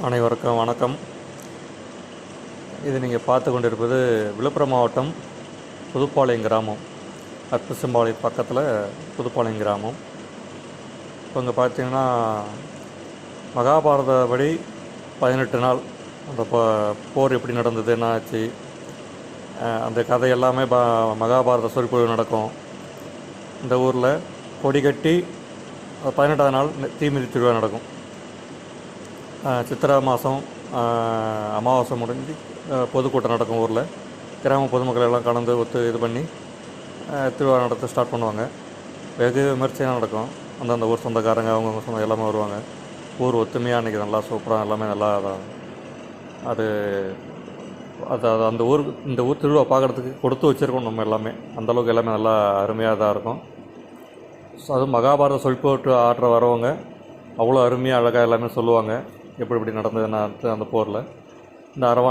அனைவருக்கும் வணக்கம். இது நீங்கள் பார்த்து கொண்டிருப்பது விழுப்புரம் மாவட்டம் புதுப்பாளையம் கிராமம், அற்புசம்பாளையம் பக்கத்தில் புதுப்பாளையம் கிராமம். இப்போ இங்கே பார்த்தீங்கன்னா மகாபாரதப்படி 18 நாள் அந்த போர் எப்படி நடந்தது, என்ன ஆச்சு, அந்த கதை எல்லாமே மகாபாரத சொற்பொழிவு நடக்கும். இந்த ஊரில் கொடி கட்டி 18ஆவது நாள் தீமிதி திருவிழா நடக்கும். சித்திரை மாதம் அமாவாசை முடிஞ்சு பொதுக்கூட்டம் நடக்கும். ஊரில் கிராம பொதுமக்கள் எல்லாம் கலந்து இது பண்ணி திருவிழா நடத்த ஸ்டார்ட் பண்ணுவாங்க. வெகு விமர்சையாக நடக்கும். அந்தந்த ஊர் சொந்தக்காரங்க அவங்கவுங்க சொந்த எல்லாமே வருவாங்க. ஊர் ஒத்துமையாக அன்றைக்கி நல்லா சூப்பராக எல்லாமே நல்லா அது அது அந்த ஊர் இந்த ஊர் திருவிழா பார்க்குறதுக்கு கொடுத்து வச்சுருக்கோம். நம்ம எல்லாமே அந்தளவுக்கு எல்லாமே நல்லா அருமையாக தான் இருக்கும். ஸோ அதுவும் மகாபாரத சொற்பொழிவு ஆற்ற வரவங்க அவ்வளோ அருமையாக அழகாக எல்லாமே சொல்லுவாங்க. எப்படி நடந்ததுன்னா அந்த போரில் இந்த அரவாணை